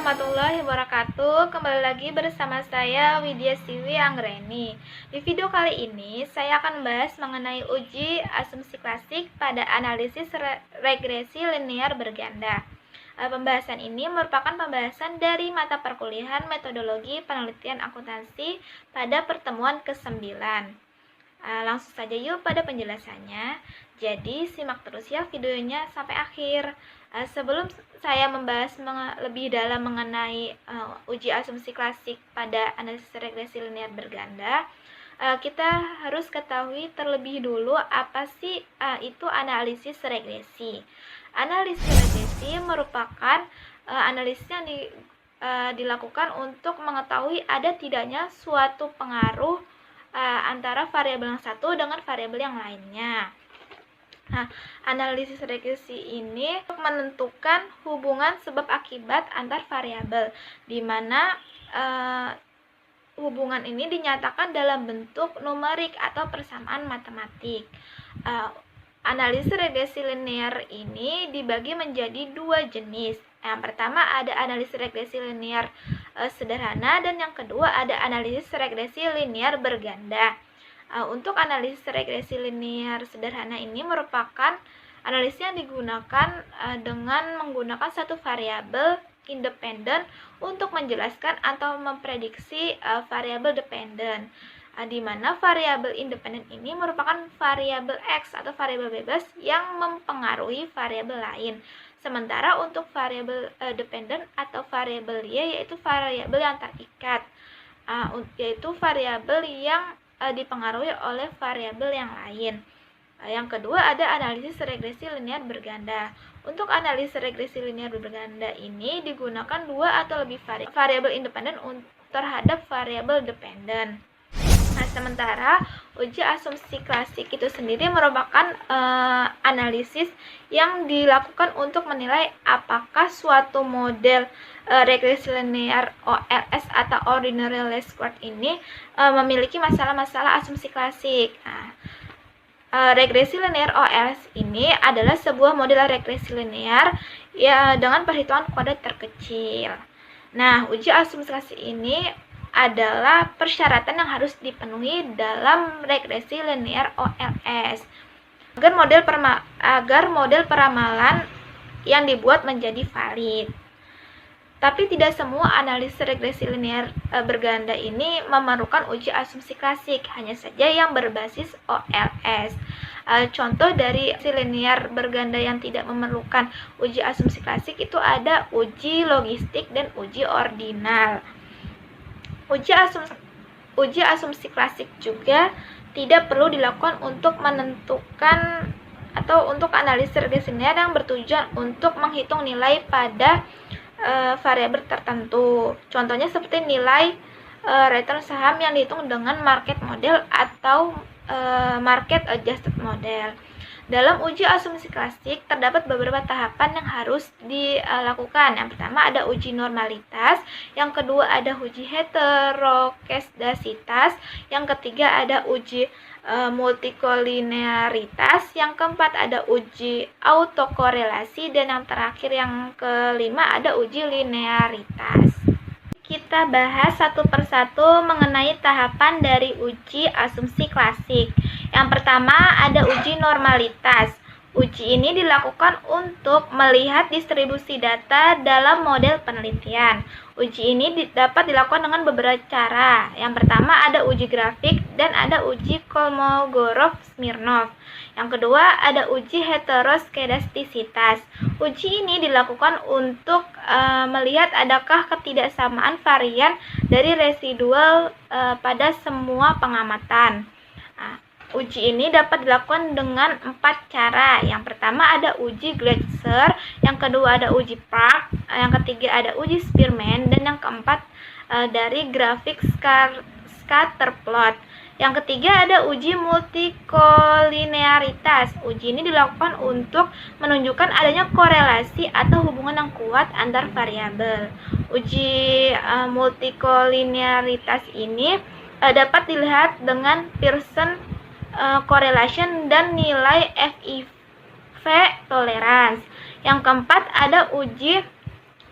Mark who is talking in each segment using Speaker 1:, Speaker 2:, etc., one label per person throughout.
Speaker 1: warahmatullahi wabarakatuh. Kembali lagi bersama saya Widya Siwi Anggreni. Di video kali ini saya akan membahas mengenai uji asumsi klasik pada analisis regresi linear berganda. Pembahasan ini merupakan pembahasan dari mata perkuliahan metodologi penelitian akuntansi pada pertemuan ke-9. Langsung saja yuk pada penjelasannya. Jadi simak terus ya videonya sampai akhir. Sebelum saya membahas lebih dalam mengenai uji asumsi klasik pada analisis regresi linear berganda, kita harus ketahui terlebih dulu apa sih itu analisis regresi. Analisis regresi merupakan analisis yang dilakukan untuk mengetahui ada tidaknya suatu pengaruh antara variabel yang satu dengan variabel yang lainnya. Nah, analisis regresi ini untuk menentukan hubungan sebab akibat antar variabel, di mana hubungan ini dinyatakan dalam bentuk numerik atau persamaan matematik. Analisis regresi linear ini dibagi menjadi dua jenis. Yang pertama ada analisis regresi linear sederhana, dan yang kedua ada analisis regresi linear berganda. Untuk analisis regresi linear sederhana ini merupakan analisis yang digunakan dengan menggunakan satu variabel independen untuk menjelaskan atau memprediksi variabel dependen, di mana variabel independen ini merupakan variabel X atau variabel bebas yang mempengaruhi variabel lain. Sementara untuk variabel dependen atau variabel Y yaitu variabel yang terikat, yaitu variabel yang dipengaruhi oleh variabel yang lain. Yang kedua ada analisis regresi linear berganda. Untuk analisis regresi linear berganda ini digunakan dua atau lebih variabel independen terhadap variabel dependen. Nah, sementara uji asumsi klasik itu sendiri merupakan analisis yang dilakukan untuk menilai apakah suatu model regresi linear OLS atau ordinary least squared ini memiliki masalah-masalah asumsi klasik. Nah, regresi linear OLS ini adalah sebuah model regresi linear ya dengan perhitungan kode terkecil. Nah, uji asumsi klasik ini adalah persyaratan yang harus dipenuhi dalam regresi linear OLS agar model peramalan yang dibuat menjadi valid. Tapi tidak semua analisis regresi linear berganda ini memerlukan uji asumsi klasik, hanya saja yang berbasis OLS. Contoh dari linear berganda yang tidak memerlukan uji asumsi klasik itu ada uji logistik dan uji ordinal. Uji asumsi klasik juga tidak perlu dilakukan untuk menentukan atau untuk analisis regresi linear yang bertujuan untuk menghitung nilai pada variabel tertentu. Contohnya seperti nilai return saham yang dihitung dengan market model atau market adjusted model. Dalam uji asumsi klasik terdapat beberapa tahapan yang harus dilakukan. Yang pertama ada uji normalitas, yang kedua ada uji heteroskedasitas, yang ketiga ada uji multikolinearitas, yang keempat ada uji autokorelasi, dan yang terakhir yang kelima ada uji linearitas. Kita bahas satu persatu mengenai tahapan dari uji asumsi klasik. Yang pertama ada uji normalitas. Uji ini dilakukan untuk melihat distribusi data dalam model penelitian. Uji ini dapat dilakukan dengan beberapa cara. Yang pertama ada uji grafik dan ada uji Kolmogorov-Smirnov. Yang kedua ada uji heteroskedastisitas. Uji ini dilakukan untuk melihat adakah ketidaksamaan varian dari residual pada semua pengamatan. Uji ini dapat dilakukan dengan 4 cara. Yang pertama ada uji Gleiser, yang kedua ada uji Park, yang ketiga ada uji Spearman, dan yang keempat dari grafik scatterplot. Yang ketiga ada uji multikolinearitas. Uji ini dilakukan untuk menunjukkan adanya korelasi atau hubungan yang kuat antar variabel. Uji multikolinearitas ini dapat dilihat dengan Pearson correlation dan nilai FIV tolerance. Yang keempat ada uji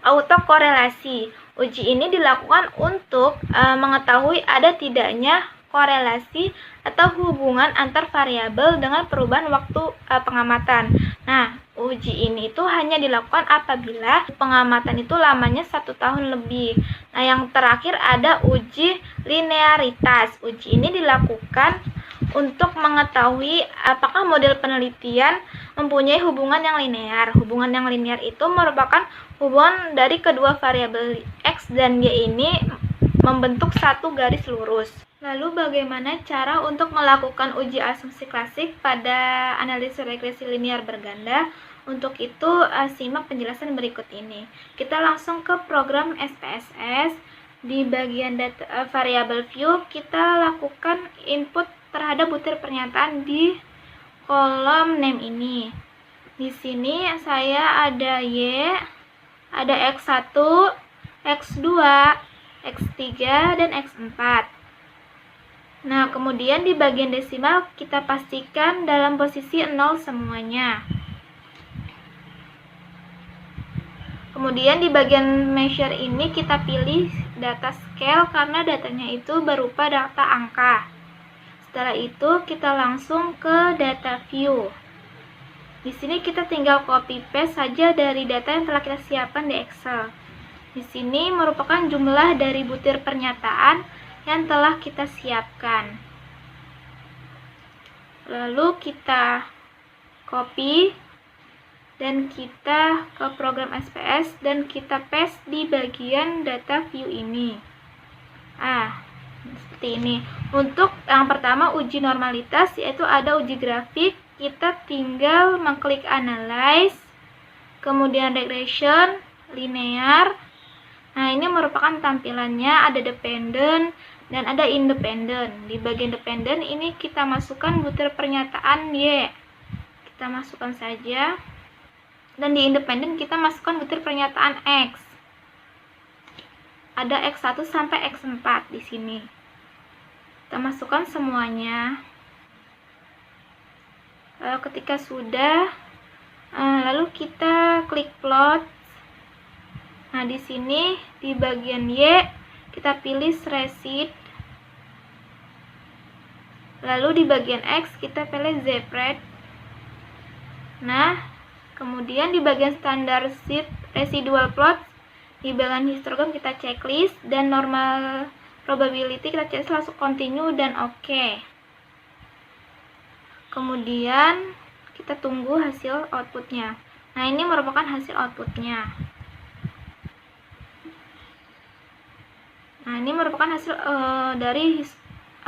Speaker 1: autokorelasi. Uji ini dilakukan untuk mengetahui ada tidaknya korelasi atau hubungan antar variabel dengan perubahan waktu pengamatan. Nah, uji ini itu hanya dilakukan apabila pengamatan itu lamanya 1 tahun lebih. Nah, yang terakhir ada uji linearitas. Uji ini dilakukan untuk mengetahui apakah model penelitian mempunyai hubungan yang linear. Hubungan yang linear itu merupakan hubungan dari kedua variabel X dan Y ini membentuk satu garis lurus. Lalu bagaimana cara untuk melakukan uji asumsi klasik pada analisis regresi linear berganda? Untuk itu simak penjelasan berikut ini. Kita langsung ke program SPSS. Di bagian data variable view kita lakukan input terhadap butir pernyataan di kolom name ini. Di sini saya ada Y, ada X1, X2, X3, dan X4. Nah, kemudian di bagian desimal kita pastikan dalam posisi 0 semuanya. Kemudian di bagian measure ini kita pilih data scale karena datanya itu berupa data angka. Setelah itu kita langsung ke data view. Di sini kita tinggal copy paste saja dari data yang telah kita siapkan di Excel. Di sini merupakan jumlah dari butir pernyataan yang telah kita siapkan. Lalu kita copy dan kita ke program SPS dan kita paste di bagian data view ini. Seperti ini. Untuk yang pertama uji normalitas, yaitu ada uji grafik. Kita tinggal mengklik analyze, kemudian regression, linear. Nah, ini merupakan tampilannya, ada dependent dan ada independent. Di bagian dependent ini kita masukkan butir pernyataan Y. Kita masukkan saja. Dan di independent kita masukkan butir pernyataan X. Ada X1 sampai X4 di sini. Kita masukkan semuanya. Ketika sudah, lalu kita klik plot. Nah, di sini di bagian Y kita pilih spreadsheet. Lalu di bagian X kita pilih spread. Nah, kemudian di bagian standard sheet residual plot, di bagian histogram kita checklist dan normal probability kita checklist langsung continue dan oke. Kemudian kita tunggu hasil outputnya. Nah, ini merupakan hasil outputnya. Nah, ini merupakan hasil dari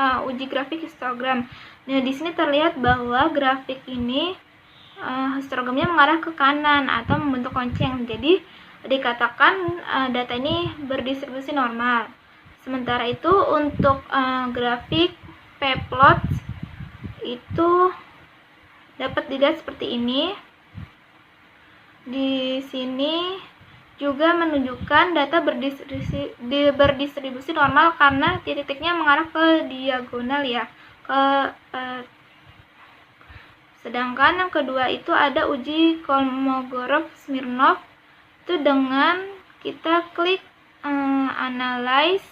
Speaker 1: uji grafik histogram. Nah, di sini terlihat bahwa grafik ini histogramnya mengarah ke kanan atau membentuk lonceng. Jadi dikatakan data ini berdistribusi normal. Sementara itu untuk grafik p-plot itu dapat dilihat seperti ini. Di sini juga menunjukkan data berdistribusi normal karena titik-titiknya mengarah ke diagonal ya. Sedangkan yang kedua itu ada uji Kolmogorov-Smirnov. Itu dengan kita klik analyze,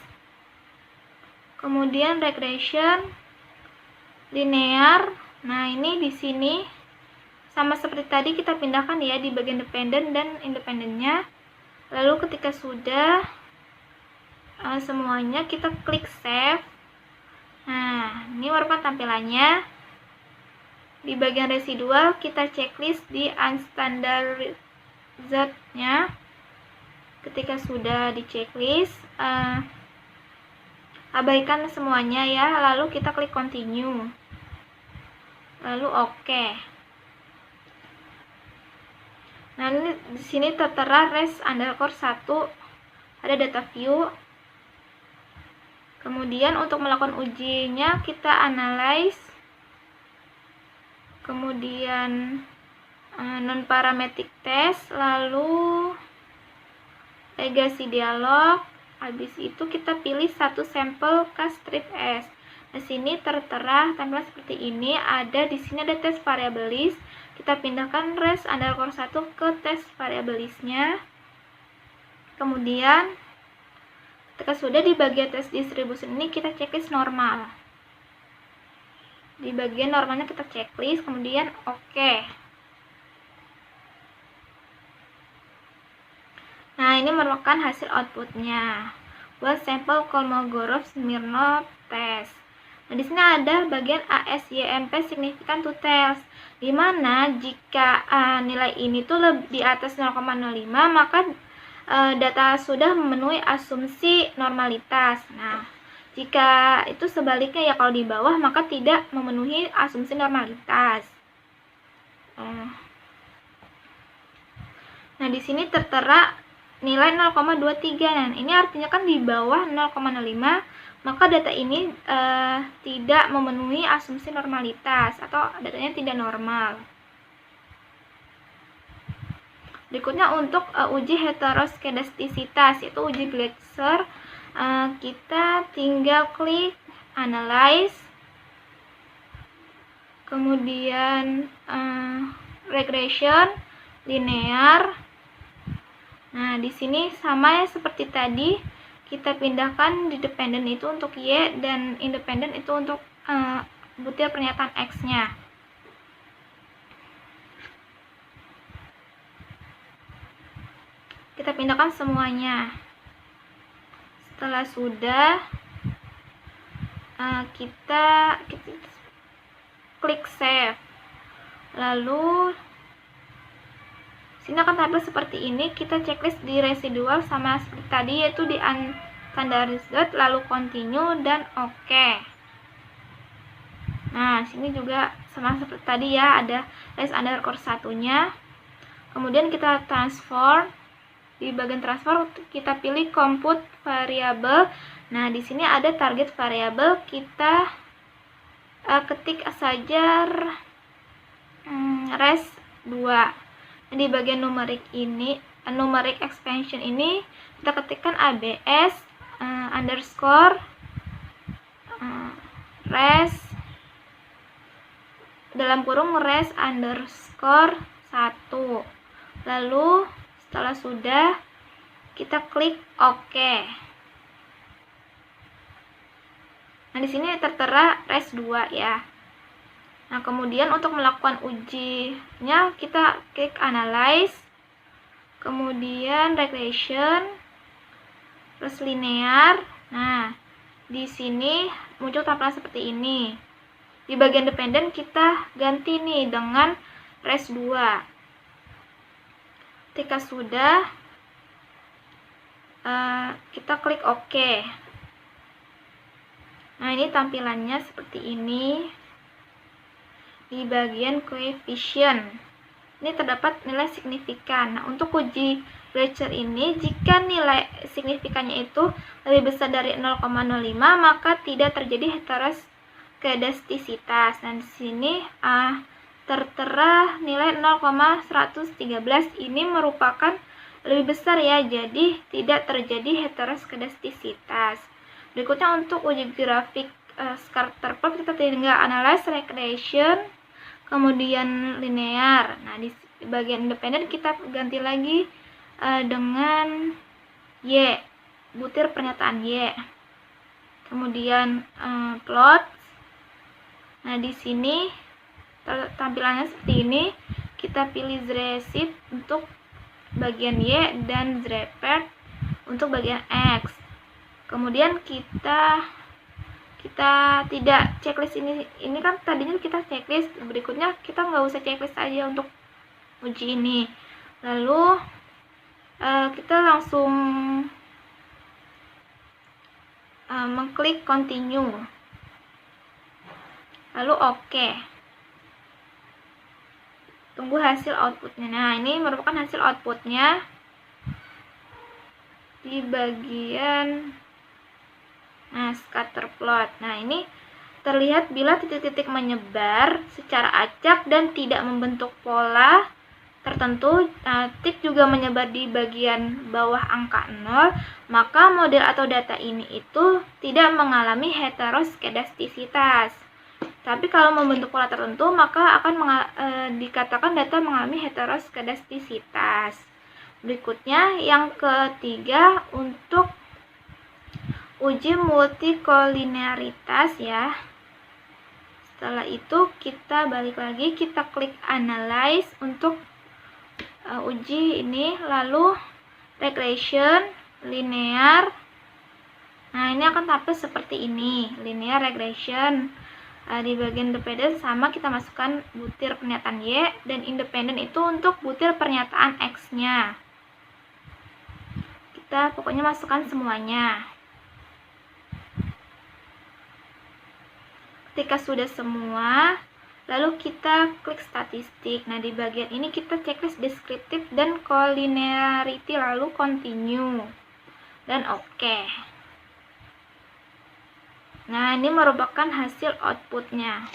Speaker 1: kemudian regression, linear. Nah, ini di sini sama seperti tadi kita pindahkan ya di bagian dependent dan independennya. Lalu ketika sudah semuanya kita klik save. Nah, ini merupakan tampilannya. Di bagian residual kita checklist di unstandardized-nya. Ketika sudah di checklist, abaikan semuanya ya, lalu kita klik continue. Lalu oke. Nah, ini di sini tertera res_1, ada data view. Kemudian untuk melakukan ujinya kita analyze, kemudian non-parametric test, lalu legasi dialog. Habis itu kita pilih satu sampel ke strip S. Di sini tertera tampilan seperti ini. Di sini ada tes variable list. Kita pindahkan res_1 ke tes variable list-nya. Kemudian ketika sudah di bagian tes distribution ini kita checklist normal. Di bagian normalnya kita checklist, kemudian oke. Nah, ini merupakan hasil outputnya buat sampel Kolmogorov-Smirnov test. Nah, di sini ada bagian ASYMP significant to test, di mana jika nilai ini tuh di atas 0,05 maka data sudah memenuhi asumsi normalitas. Nah, jika itu sebaliknya ya, kalau di bawah maka tidak memenuhi asumsi normalitas. Nah, di sini tertera nilai 0,23. Nah, ini artinya kan di bawah 0,05, maka data ini tidak memenuhi asumsi normalitas atau datanya tidak normal. Berikutnya untuk uji heteroskedastisitas, yaitu uji Gleiser. Kita tinggal klik analyze, kemudian regression, linear. Nah, di sini sama ya seperti tadi, kita pindahkan di dependent itu untuk Y dan independent itu untuk butir pernyataan X-nya. Kita pindahkan semuanya. Setelah sudah, kita klik save. Lalu sini akan tampil seperti ini. Kita checklist di residual sama seperti tadi, yaitu di unstandarized, lalu continue dan oke. Nah, sini juga sama seperti tadi ya, ada list underscore satunya. Kemudian kita transform. Di bagian transfer kita pilih compute variable. Nah, di sini ada target variable, kita ketik saja res 2. Di bagian numerik ini, numeric expansion ini kita ketikkan abs underscore res dalam kurung res underscore 1. Lalu setelah sudah, kita klik OK. Nah, di sini tertera res 2 ya. Nah, kemudian untuk melakukan ujinya, kita klik analyze, kemudian regression, terus linear. Nah, di sini muncul tampilan seperti ini. Di bagian dependent kita ganti nih dengan res 2. Ketika sudah, kita klik OK. Nah, ini tampilannya seperti ini. Di bagian coefficient ini terdapat nilai signifikan. Nah, untuk uji Gleiser ini, jika nilai signifikannya itu lebih besar dari 0,05 maka tidak terjadi heteroskedastisitas. Nah, di sini tertera nilai 0,113 ini merupakan lebih besar ya, jadi tidak terjadi heteroskedastisitas. Berikutnya untuk uji grafik scatter plot, kita tinggal analyze, regression, kemudian linear. Nah, di bagian independent kita ganti lagi dengan Y, butir pernyataan Y. Kemudian plot. Nah, di sini tampilannya seperti ini. Kita pilih zresip untuk bagian Y dan zrepert untuk bagian X. Kemudian kita tidak checklist ini kan tadinya kita checklist, berikutnya kita nggak usah checklist aja untuk uji ini. Lalu kita langsung mengklik continue, lalu oke. Tunggu hasil outputnya. Nah, ini merupakan hasil outputnya di bagian scatter plot. Nah, ini terlihat bila titik-titik menyebar secara acak dan tidak membentuk pola tertentu, titik juga menyebar di bagian bawah angka 0, maka model atau data ini itu tidak mengalami heteroskedastisitas. Tapi kalau membentuk pola tertentu, maka akan dikatakan data mengalami heteroskedastisitas. Berikutnya yang ketiga untuk uji multikolinearitas ya. Setelah itu kita balik lagi, kita klik analyze untuk uji ini, lalu regression, linear. Nah, ini akan tampil seperti ini, linear regression. Di bagian dependent sama kita masukkan butir pernyataan Y, dan independen itu untuk butir pernyataan X-nya. Kita pokoknya masukkan semuanya. Ketika sudah semua, lalu kita klik statistik. Nah, di bagian ini kita checklist deskriptif dan collinearity, lalu continue dan oke. Nah, ini merupakan hasil outputnya.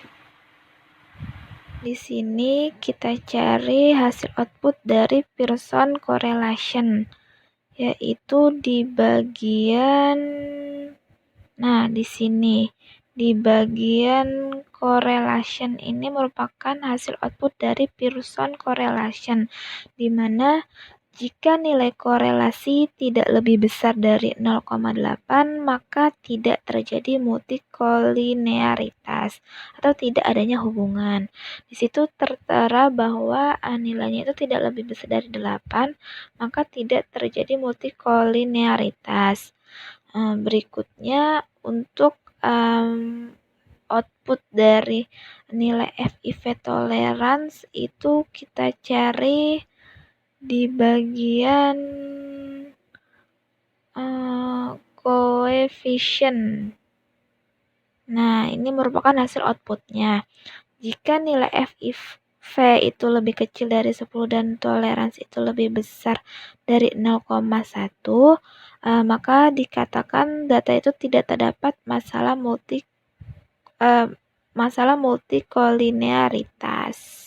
Speaker 1: Di sini kita cari hasil output dari Pearson correlation, yaitu di bagian, nah di sini di bagian correlation ini merupakan hasil output dari Pearson correlation, di mana jika nilai korelasi tidak lebih besar dari 0,8 maka tidak terjadi multikolinearitas atau tidak adanya hubungan. Di situ tertera bahwa nilainya itu tidak lebih besar dari 8 maka tidak terjadi multikolinearitas. Berikutnya untuk output dari nilai FIV tolerance itu kita cari di bagian coefficient. Nah, ini merupakan hasil outputnya. Jika nilai FIV itu lebih kecil dari 10 dan toleransi itu lebih besar dari 0,1, maka dikatakan data itu tidak terdapat masalah multikolinearitas.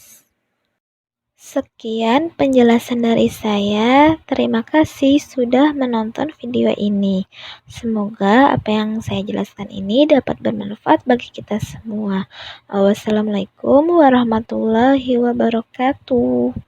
Speaker 1: Sekian penjelasan dari saya. Terima kasih sudah menonton video ini. Semoga apa yang saya jelaskan ini dapat bermanfaat bagi kita semua. Wassalamualaikum warahmatullahi wabarakatuh.